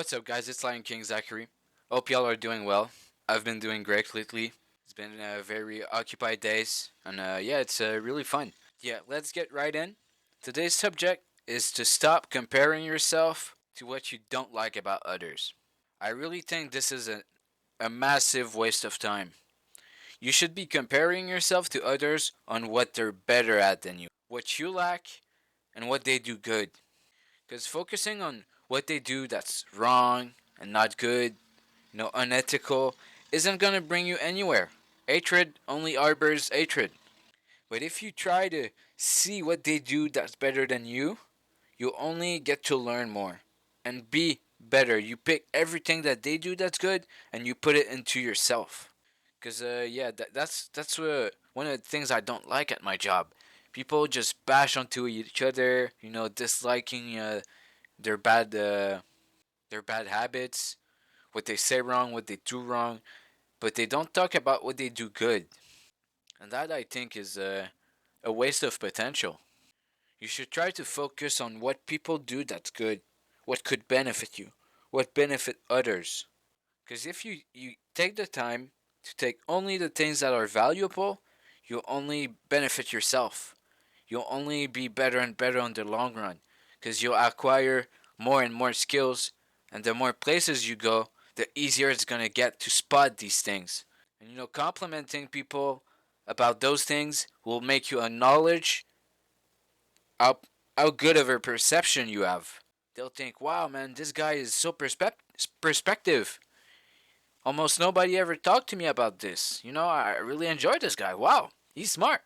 What's up, guys? It's Lion King Zachary. Hope y'all are doing well. I've been doing great lately. It's been very occupied days, and yeah, it's really fun. Yeah, let's get right in. Today's subject is to stop comparing yourself to what you don't like about others. I really think this is a massive waste of time. You should be comparing yourself to others on what they're better at than you, what you lack, and what they do good. Because focusing on what they do that's wrong and not good, unethical, isn't gonna bring you anywhere. Hatred only harbors hatred. But if you try to see what they do that's better than you, you'll only get to learn more and be better. You pick everything that they do that's good and you put it into yourself. Cause yeah, that's one of the things I don't like at my job. People just bash onto each other, disliking their bad uh, their bad habits, what they say wrong, what they do wrong, but they don't talk about what they do good. And that I think is a waste of potential. You should try to focus on what people do that's good, what could benefit you, what benefit others. Because if you take the time to take only the things that are valuable, you'll only benefit yourself. You'll only be better and better on the long run. Because you'll acquire more and more skills, and the more places you go, the easier it's going to get to spot these things. And complimenting people about those things will make you acknowledge how, how good of a perception you have. They'll think, wow, man, this guy is so perspective. Almost nobody ever talked to me about this. I really enjoy this guy. Wow, he's smart.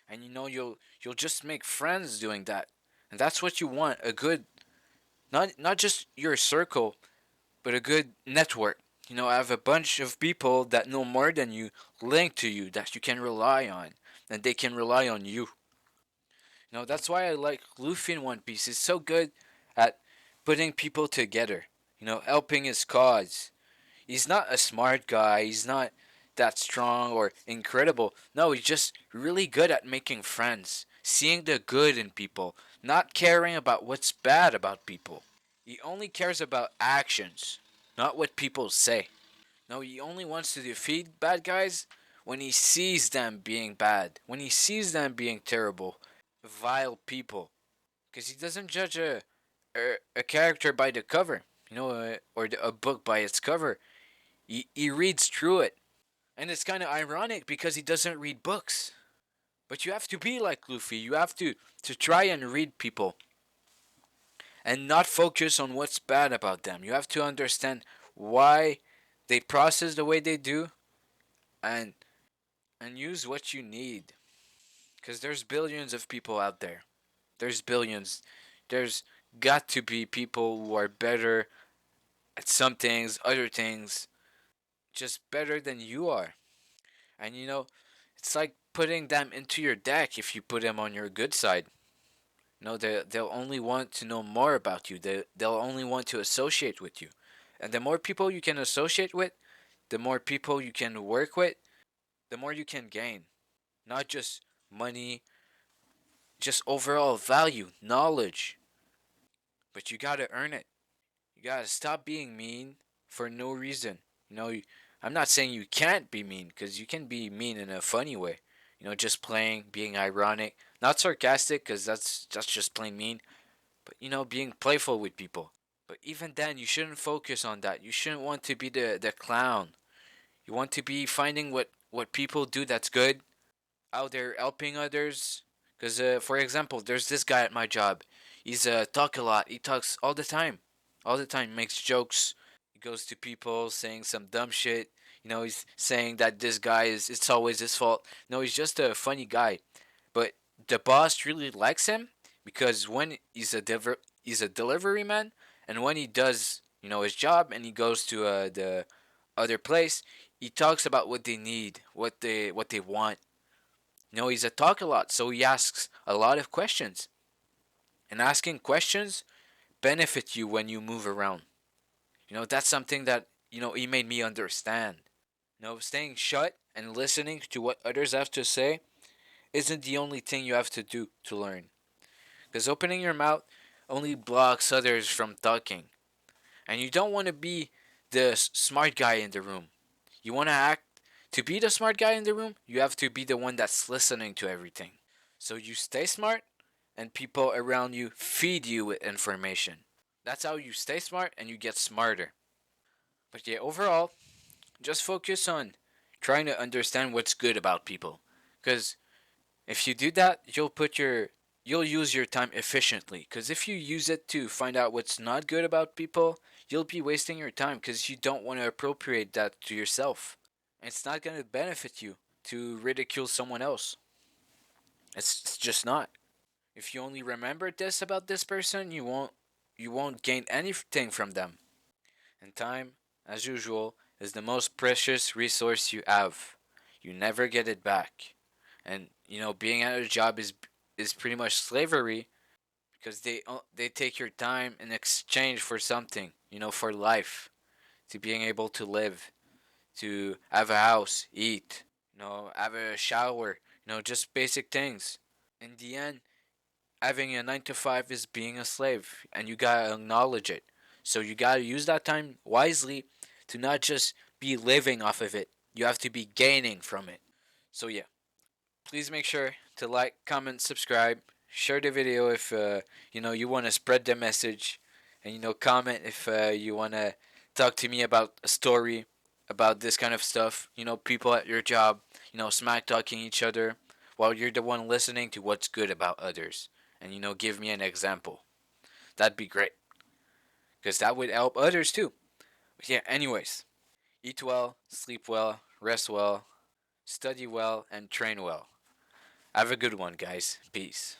And you'll just make friends doing that. And that's what you want, a good not just your circle, but a good network. Have a bunch of people that know more than you linked to you that you can rely on, and they can rely on you. That's why I like Luffy in One Piece. He's so good at putting people together. Helping his cause. He's not a smart guy. He's not that strong or incredible. No, he's just really good at making friends, seeing the good in people, not caring about what's bad about people. He only cares about actions, not what people say. No, he only wants to defeat bad guys when he sees them being bad, when he sees them being terrible, vile people. Because he doesn't judge a character by the cover, or a book by its cover. He reads through it. And it's kind of ironic because he doesn't read books. But you have to be like Luffy. You have to try and read people and not focus on what's bad about them. You have to understand why they process the way they do and use what you need. Because there's billions of people out there. There's billions. There's got to be people who are better at some things, other things, just better than you are. And it's like putting them into your deck if you put them on your good side. They'll only want to know more about you. They'll only want to associate with you. And the more people you can associate with, the more people you can work with, the more you can gain. Not just money, just overall value, knowledge. But you gotta earn it. You gotta stop being mean for no reason. I'm not saying you can't be mean, because you can be mean in a funny way. Just playing, being ironic, not sarcastic, because that's just plain mean. But being playful with people. But even then, you shouldn't focus on that. You shouldn't want to be the clown. You want to be finding what people do that's good, out there helping others. Because, for example, there's this guy at my job. He's talk a lot. He talks all the time. All the time. Makes jokes. He goes to people saying some dumb shit. He's saying that this guy it's always his fault. No, he's just a funny guy. But the boss really likes him because when he's a delivery man, and when he does his job and he goes to the other place, he talks about what they need, what they want. He's a talk a lot, so he asks a lot of questions. And asking questions benefit you when you move around. That's something that he made me understand. Staying shut and listening to what others have to say isn't the only thing you have to do to learn. Because opening your mouth only blocks others from talking. And you don't want to be the smart guy in the room. You want to act to be the smart guy in the room, you have to be the one that's listening to everything. So you stay smart and people around you feed you with information. That's how you stay smart and you get smarter. But yeah, overall, just focus on trying to understand what's good about people. Cuz if you do that, you'll use your time efficiently. Cuz if you use it to find out what's not good about people, you'll be wasting your time cuz you don't want to appropriate that to yourself. It's not going to benefit you to ridicule someone else. It's just not. If you only remember this about this person, you won't gain anything from them. And time, as usual, is the most precious resource you have. You never get it back. And being at a job is pretty much slavery because they take your time in exchange for something, for life, to being able to live, to have a house, eat, have a shower, just basic things. In the end, having a 9 to 5 is being a slave, and you gotta acknowledge it. So you gotta use that time wisely to not just be living off of it, you have to be gaining from it. So, yeah, please make sure to like, comment, subscribe, share the video if you want to spread the message, and comment if you want to talk to me about a story about this kind of stuff. People at your job, smack talking each other while you're the one listening to what's good about others, and give me an example. That'd be great because that would help others too. But yeah, anyways, eat well, sleep well, rest well, study well, and train well. Have a good one, guys. Peace.